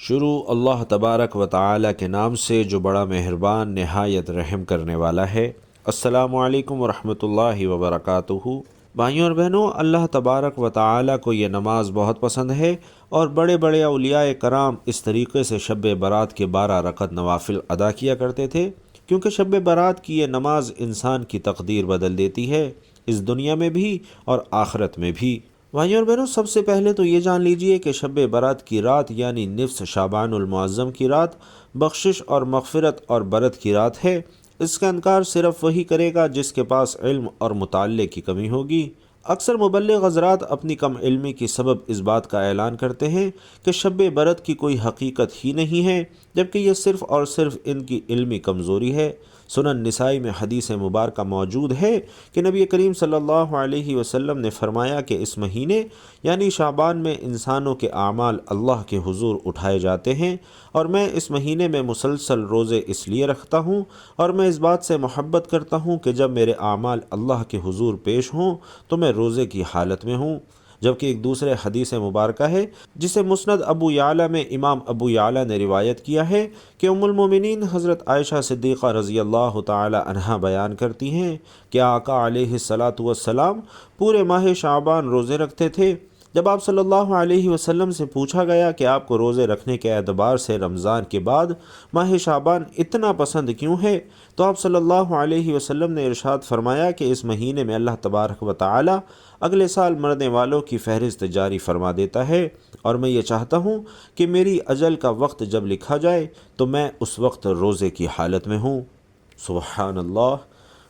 شروع اللہ تبارک و تعالی کے نام سے جو بڑا مہربان نہایت رحم کرنے والا ہے۔ السلام علیکم ورحمۃ اللہ وبرکاتہ۔ بھائیوں اور بہنوں، اللہ تبارک و تعالی کو یہ نماز بہت پسند ہے، اور بڑے بڑے اولیاء کرام اس طریقے سے شب برات کے 12 رکعت نوافل ادا کیا کرتے تھے، کیونکہ شب برات کی یہ نماز انسان کی تقدیر بدل دیتی ہے، اس دنیا میں بھی اور آخرت میں بھی۔ بھائیوں اور بہنوں، سب سے پہلے تو یہ جان لیجئے کہ شب برات کی رات یعنی نصف شعبان المعظم کی رات بخشش اور مغفرت اور برت کی رات ہے۔ اس کا انکار صرف وہی کرے گا جس کے پاس علم اور مطالعے کی کمی ہوگی۔ اکثر مبلغ حضرات اپنی کم علمی کی سبب اس بات کا اعلان کرتے ہیں کہ شب برات کی کوئی حقیقت ہی نہیں ہے، جبکہ یہ صرف اور صرف ان کی علمی کمزوری ہے۔ سنن نسائی میں حدیث مبارکہ موجود ہے کہ نبی کریم صلی اللہ علیہ وسلم نے فرمایا کہ اس مہینے یعنی شعبان میں انسانوں کے اعمال اللہ کے حضور اٹھائے جاتے ہیں، اور میں اس مہینے میں مسلسل روزے اس لیے رکھتا ہوں، اور میں اس بات سے محبت کرتا ہوں کہ جب میرے اعمال اللہ کے حضور پیش ہوں تو میں روزے کی حالت میں ہوں۔ جبکہ ایک دوسرے حدیث مبارکہ ہے جسے مسند ابو یعلا میں امام ابو یعلا نے روایت کیا ہے کہ ام المومنین حضرت عائشہ صدیقہ رضی اللہ تعالی عنہا بیان کرتی ہیں کہ آقا علیہ الصلاۃ والسلام پورے ماہ شعبان روزے رکھتے تھے۔ جب آپ صلی اللہ علیہ وسلم سے پوچھا گیا کہ آپ کو روزے رکھنے کے اعتبار سے رمضان کے بعد ماہ شعبان اتنا پسند کیوں ہے، تو آپ صلی اللہ علیہ وسلم نے ارشاد فرمایا کہ اس مہینے میں اللہ تبارک و تعالی اگلے سال مرنے والوں کی فہرست جاری فرما دیتا ہے، اور میں یہ چاہتا ہوں کہ میری اجل کا وقت جب لکھا جائے تو میں اس وقت روزے کی حالت میں ہوں۔ سبحان اللہ۔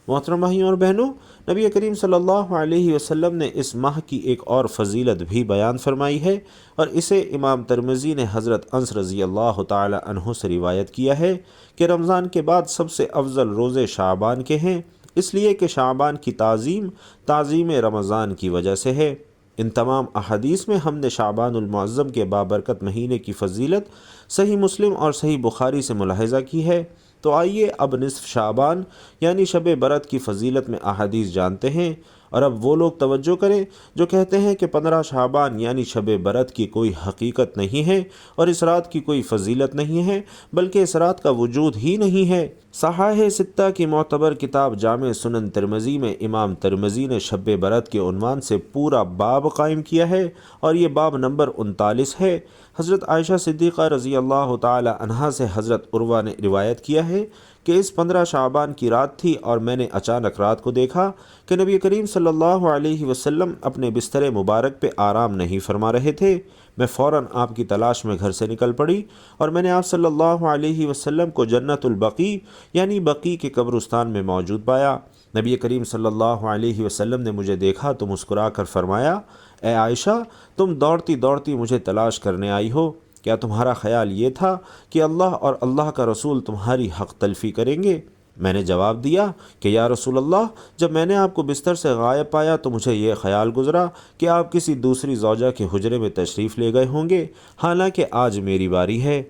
محترم بھائیوں اور بہنوں، نبی کریم صلی اللہ علیہ وسلم نے اس ماہ کی ایک اور فضیلت بھی بیان فرمائی ہے، اور اسے امام ترمذی نے حضرت انس رضی اللہ تعالی عنہ سے روایت کیا ہے کہ رمضان کے بعد سب سے افضل روزے شعبان کے ہیں، اس لیے کہ شعبان کی تعظیم رمضان کی وجہ سے ہے۔ ان تمام احادیث میں ہم نے شعبان المعظم کے بابرکت مہینے کی فضیلت صحیح مسلم اور صحیح بخاری سے ملاحظہ کی ہے۔ تو آئیے اب نصف شعبان یعنی شب برات کی فضیلت میں احادیث جانتے ہیں، اور اب وہ لوگ توجہ کریں جو کہتے ہیں کہ 15 شعبان یعنی شب برات کی کوئی حقیقت نہیں ہے اور اس رات کی کوئی فضیلت نہیں ہے، بلکہ اس رات کا وجود ہی نہیں ہے۔ صحاح ستہ کی معتبر کتاب جامع سنن ترمذی میں امام ترمذی نے شب برات کے عنوان سے پورا باب قائم کیا ہے، اور یہ باب نمبر 39 ہے۔ حضرت عائشہ صدیقہ رضی اللہ تعالی عنہا سے حضرت عروہ نے روایت کیا ہے کہ اس 15 شعبان کی رات تھی، اور میں نے اچانک رات کو دیکھا کہ نبی کریم صلی اللہ علیہ وسلم اپنے بستر مبارک پہ آرام نہیں فرما رہے تھے۔ میں فوراً آپ کی تلاش میں گھر سے نکل پڑی، اور میں نے آپ صلی اللہ علیہ وسلم کو جنت البقیع یعنی بقیع کے قبرستان میں موجود پایا۔ نبی کریم صلی اللہ علیہ وسلم نے مجھے دیکھا تو مسکرا کر فرمایا، اے عائشہ، تم دوڑتی دوڑتی مجھے تلاش کرنے آئی ہو، کیا تمہارا خیال یہ تھا کہ اللہ اور اللہ کا رسول تمہاری حق تلفی کریں گے؟ میں نے جواب دیا کہ یا رسول اللہ، جب میں نے آپ کو بستر سے غائب پایا تو مجھے یہ خیال گزرا کہ آپ کسی دوسری زوجہ کے حجرے میں تشریف لے گئے ہوں گے، حالانکہ آج میری باری ہے۔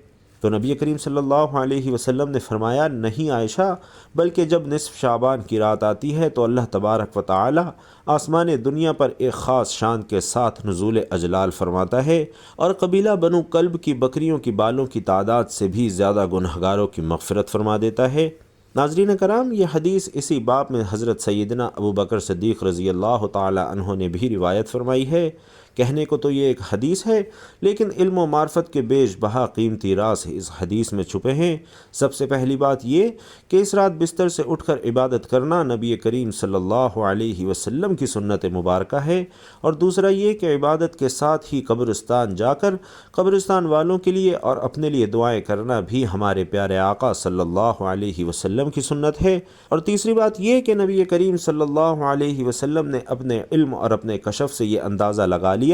تو نبی کریم صلی اللہ علیہ وسلم نے فرمایا، نہیں عائشہ، بلکہ جب نصف شعبان کی رات آتی ہے تو اللہ تبارک و تعالی آسمان دنیا پر ایک خاص شان کے ساتھ نزول اجلال فرماتا ہے، اور قبیلہ بنو کلب کی بکریوں کی بالوں کی تعداد سے بھی زیادہ گنہگاروں کی مغفرت فرما دیتا ہے۔ ناظرین کرام، یہ حدیث اسی باب میں حضرت سیدنا ابو بکر صدیق رضی اللہ تعالی عنہ نے بھی روایت فرمائی ہے۔ کہنے کو تو یہ ایک حدیث ہے، لیکن علم و معرفت کے بیش بہا قیمتی راز اس حدیث میں چھپے ہیں۔ سب سے پہلی بات یہ کہ اس رات بستر سے اٹھ کر عبادت کرنا نبی کریم صلی اللہ علیہ وسلم کی سنت مبارکہ ہے، اور دوسرا یہ کہ عبادت کے ساتھ ہی قبرستان جا کر قبرستان والوں کے لیے اور اپنے لیے دعائیں کرنا بھی ہمارے پیارے آقا صلی اللہ علیہ وسلم کی سنت ہے، اور تیسری بات یہ کہ نبی کریم صلی اللہ علیہ وسلم نے اپنے علم اور اپنے کشف سے یہ اندازہ لگا لیا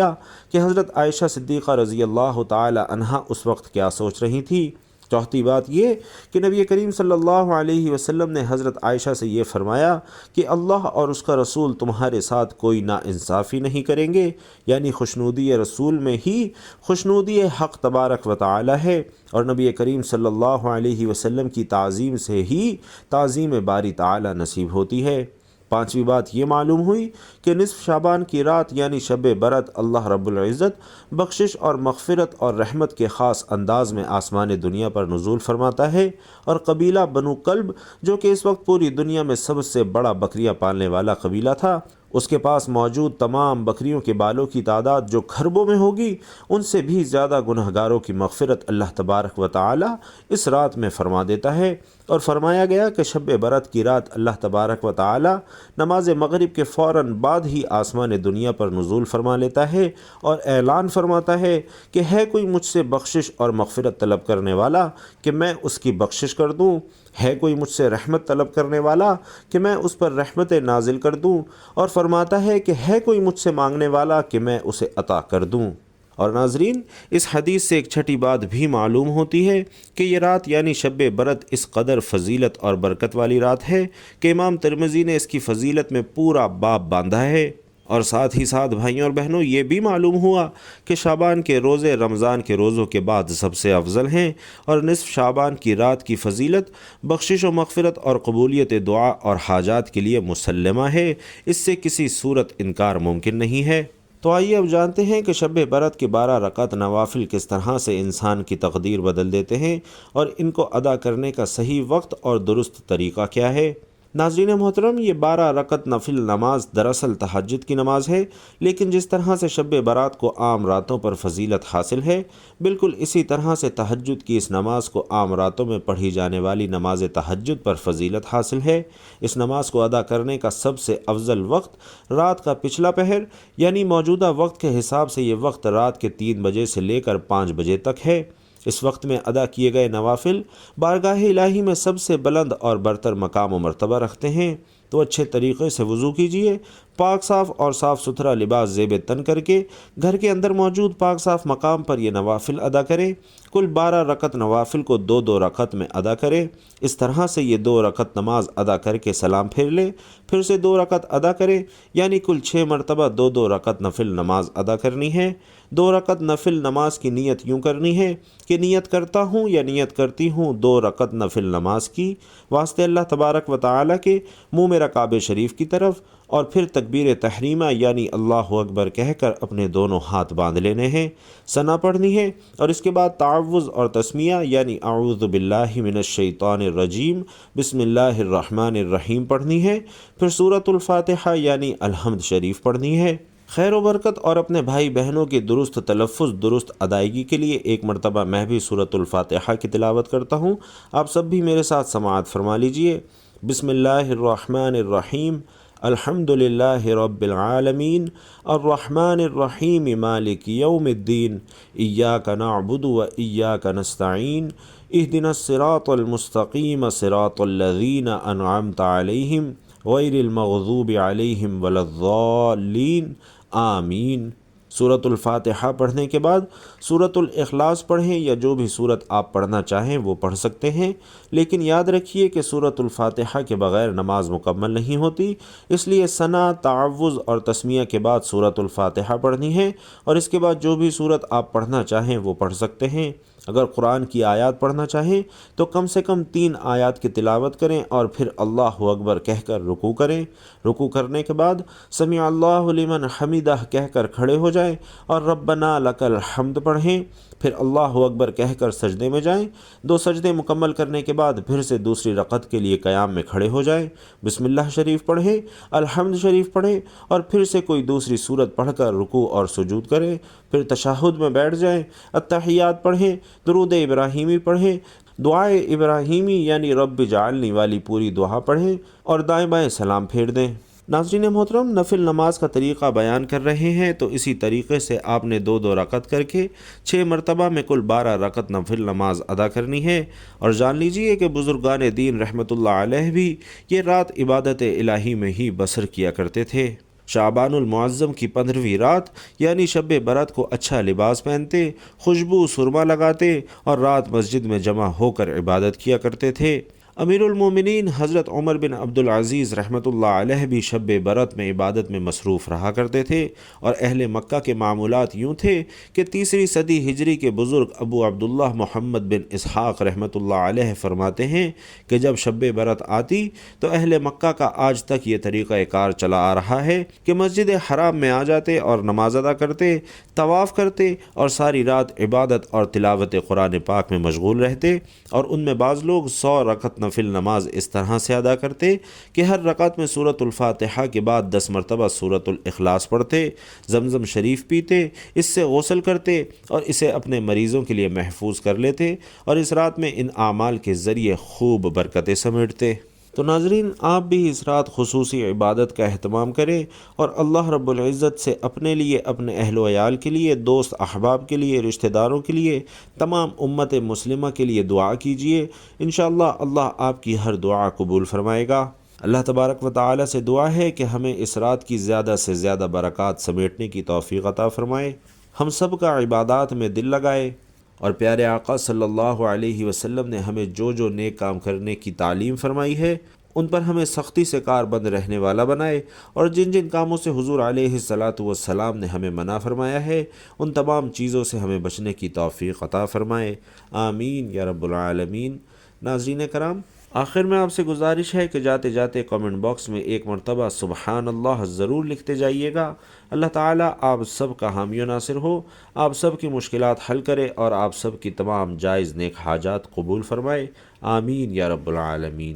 کہ حضرت عائشہ صدیقہ رضی اللہ تعالی عنہا اس وقت کیا سوچ رہی تھی۔ چوتھی بات یہ کہ نبی کریم صلی اللہ علیہ وسلم نے حضرت عائشہ سے یہ فرمایا کہ اللہ اور اس کا رسول تمہارے ساتھ کوئی ناانصافی نہیں کریں گے، یعنی خوشنودی رسول میں ہی خوشنودی حق تبارک و تعالی ہے، اور نبی کریم صلی اللہ علیہ وسلم کی تعظیم سے ہی تعظیم باری تعالی نصیب ہوتی ہے۔ 5ویں بات یہ معلوم ہوئی کہ نصف شعبان کی رات یعنی شب برات اللہ رب العزت بخشش اور مغفرت اور رحمت کے خاص انداز میں آسمان دنیا پر نزول فرماتا ہے، اور قبیلہ بنو کلب جو کہ اس وقت پوری دنیا میں سب سے بڑا بکریاں پالنے والا قبیلہ تھا، اس کے پاس موجود تمام بکریوں کے بالوں کی تعداد جو کھربوں میں ہوگی، ان سے بھی زیادہ گنہگاروں کی مغفرت اللہ تبارک و تعالی اس رات میں فرما دیتا ہے۔ اور فرمایا گیا کہ شب برات کی رات اللہ تبارک و تعالی نماز مغرب کے فوراً بعد ہی آسمان دنیا پر نزول فرما لیتا ہے اور اعلان فرماتا ہے کہ ہے کوئی مجھ سے بخشش اور مغفرت طلب کرنے والا کہ میں اس کی بخشش کر دوں، ہے کوئی مجھ سے رحمت طلب کرنے والا کہ میں اس پر رحمت نازل کر دوں، اور فرماتا ہے کہ ہے کوئی مجھ سے مانگنے والا کہ میں اسے عطا کر دوں۔ اور ناظرین، اس حدیث سے ایک چھٹی بات بھی معلوم ہوتی ہے کہ یہ رات یعنی شب برات اس قدر فضیلت اور برکت والی رات ہے کہ امام ترمذی نے اس کی فضیلت میں پورا باب باندھا ہے۔ اور ساتھ ہی ساتھ بھائیوں اور بہنوں، یہ بھی معلوم ہوا کہ شعبان کے روزے رمضان کے روزوں کے بعد سب سے افضل ہیں، اور نصف شعبان کی رات کی فضیلت بخشش و مغفرت اور قبولیت دعا اور حاجات کے لیے مسلمہ ہے، اس سے کسی صورت انکار ممکن نہیں ہے۔ تو آئیے اب جانتے ہیں کہ شب برات کے 12 رکعت نوافل کس طرح سے انسان کی تقدیر بدل دیتے ہیں، اور ان کو ادا کرنے کا صحیح وقت اور درست طریقہ کیا ہے۔ ناظرین محترم، یہ 12 رکعت نفل نماز دراصل تہجد کی نماز ہے، لیکن جس طرح سے شب برات کو عام راتوں پر فضیلت حاصل ہے، بالکل اسی طرح سے تہجد کی اس نماز کو عام راتوں میں پڑھی جانے والی نماز تہجد پر فضیلت حاصل ہے۔ اس نماز کو ادا کرنے کا سب سے افضل وقت رات کا پچھلا پہر، یعنی موجودہ وقت کے حساب سے یہ وقت رات کے 3 بجے سے لے کر 5 بجے تک ہے۔ اس وقت میں ادا کیے گئے نوافل بارگاہ الہی میں سب سے بلند اور برتر مقام و مرتبہ رکھتے ہیں۔ تو اچھے طریقے سے وضو کیجیے، پاک صاف اور صاف ستھرا لباس زیب تن کر کے گھر کے اندر موجود پاک صاف مقام پر یہ نوافل ادا کریں۔ کل 12 رکعت نوافل کو 2 رکعت میں ادا کریں۔ اس طرح سے یہ 2 رکعت نماز ادا کر کے سلام پھیر لیں، پھر سے 2 رکعت ادا کریں، یعنی کل 6 مرتبہ 2 رکعت نفل نماز ادا کرنی ہے۔ 2 رکعت نفل نماز کی نیت یوں کرنی ہے کہ نیت کرتا ہوں یا نیت کرتی ہوں 2 رکعت نفل نماز کی واسطے اللہ تبارک و تعالی کے، منہ میرا کعبہ شریف کی طرف، اور پھر تکبیر تحریمہ یعنی اللہ اکبر کہہ کر اپنے دونوں ہاتھ باندھ لینے ہیں، ثنا پڑھنی ہے، اور اس کے بعد تعوذ اور تسمیہ یعنی اعوذ باللہ من الشیطان الرجیم بسم اللہ الرحمن الرحیم پڑھنی ہے، پھر سورۃ الفاتحہ یعنی الحمد شریف پڑھنی ہے۔ خیر و برکت اور اپنے بھائی بہنوں کی درست تلفظ درست ادائیگی کے لیے ایک مرتبہ میں بھی سورۃ الفاتحہ کی تلاوت کرتا ہوں، آپ سب بھی میرے ساتھ سماعت فرما لیجئے۔ بسم اللہ الرحمن الرحیم، الحمد للہ رب العالمین، الرحمن الرحیم، مالک یوم الدین، ایاک نعبد و ایاک نستعین، اہدنا الصراط المستقیم، صراط الذین انعمت علیہم غیر المغضوب علیہم ولا الضالین، آمین۔ سورۃ الفاتحہ پڑھنے کے بعد سورۃ الاخلاص پڑھیں، یا جو بھی سورت آپ پڑھنا چاہیں وہ پڑھ سکتے ہیں، لیکن یاد رکھیے کہ سورۃ الفاتحہ کے بغیر نماز مکمل نہیں ہوتی، اس لیے ثنا، تعوذ اور تسمیہ کے بعد سورۃ الفاتحہ پڑھنی ہے، اور اس کے بعد جو بھی سورت آپ پڑھنا چاہیں وہ پڑھ سکتے ہیں۔ اگر قرآن کی آیات پڑھنا چاہیں تو کم سے کم 3 آیات کی تلاوت کریں، اور پھر اللہ اکبر کہہ کر رکوع کریں۔ رکوع کرنے کے بعد سمع اللہ لمن حمدہ کہہ کر کھڑے ہو جائیں اور ربنا لک الحمد پڑھیں، پھر اللہ اکبر کہہ کر سجدے میں جائیں۔ 2 سجدے مکمل کرنے کے بعد پھر سے دوسری رکعت کے لیے قیام میں کھڑے ہو جائیں، بسم اللہ شریف پڑھیں، الحمد شریف پڑھیں، اور پھر سے کوئی دوسری سورت پڑھ کر رکوع اور سجود کریں، پھر تشہد میں بیٹھ جائیں، التحیات پڑھیں، درود ابراہیمی پڑھیں، دعائے ابراہیمی یعنی رب جعلنی والی پوری دعا پڑھیں، اور دائیں بائیں سلام پھیر دیں۔ ناظرین محترم، نفل نماز کا طریقہ بیان کر رہے ہیں، تو اسی طریقے سے آپ نے 2 رکعت کر کے 6 مرتبہ میں کل 12 رکعت نفل نماز ادا کرنی ہے۔ اور جان لیجئے کہ بزرگان دین رحمۃ اللہ علیہ بھی یہ رات عبادت الہی میں ہی بسر کیا کرتے تھے۔ شعبان المعظم کی 15ویں رات یعنی شب برات کو اچھا لباس پہنتے، خوشبو سرما لگاتے اور رات مسجد میں جمع ہو کر عبادت کیا کرتے تھے۔ امیر المومنین حضرت عمر بن عبدالعزیز رحمۃ اللہ علیہ بھی شب برات میں عبادت میں مصروف رہا کرتے تھے، اور اہل مکہ کے معمولات یوں تھے کہ تیسری صدی ہجری کے بزرگ ابو عبداللہ محمد بن اسحاق رحمۃ اللہ علیہ فرماتے ہیں کہ جب شب برات آتی تو اہل مکہ کا آج تک یہ طریقہ کار چلا آ رہا ہے کہ مسجد حرام میں آ جاتے اور نماز ادا کرتے، طواف کرتے اور ساری رات عبادت اور تلاوت قرآن پاک میں مشغول رہتے، اور ان میں بعض لوگ 100 رکعت نفل نماز اس طرح سے ادا کرتے کہ ہر رکعت میں سورۃ الفاتحہ کے بعد 10 مرتبہ سورۃ الاخلاص پڑھتے، زمزم شریف پیتے، اس سے غسل کرتے اور اسے اپنے مریضوں کے لیے محفوظ کر لیتے، اور اس رات میں ان اعمال کے ذریعے خوب برکتیں سمیٹتے۔ تو ناظرین، آپ بھی اس رات خصوصی عبادت کا اہتمام کریں اور اللہ رب العزت سے اپنے لیے، اپنے اہل و عیال کے لیے، دوست احباب کے لیے، رشتہ داروں کے لیے، تمام امت مسلمہ کے لیے دعا کیجیے۔ انشاءاللہ اللہ آپ کی ہر دعا قبول فرمائے گا۔ اللہ تبارک و تعالی سے دعا ہے کہ ہمیں اس رات کی زیادہ سے زیادہ برکات سمیٹنے کی توفیق عطا فرمائے، ہم سب کا عبادات میں دل لگائے، اور پیارے آقا صلی اللہ علیہ وسلم نے ہمیں جو جو نیک کام کرنے کی تعلیم فرمائی ہے ان پر ہمیں سختی سے کاربند رہنے والا بنائے، اور جن جن کاموں سے حضور علیہ الصلاۃ والسلام نے ہمیں منع فرمایا ہے ان تمام چیزوں سے ہمیں بچنے کی توفیق عطا فرمائے، آمین یا رب العالمین۔ ناظرین کرام، آخر میں آپ سے گزارش ہے کہ جاتے جاتے کامنٹ باکس میں ایک مرتبہ سبحان اللہ ضرور لکھتے جائیے گا۔ اللہ تعالیٰ آپ سب کا حامی و ناصر ہو، آپ سب کی مشکلات حل کرے اور آپ سب کی تمام جائز نیک حاجات قبول فرمائے، آمین یا رب العالمین۔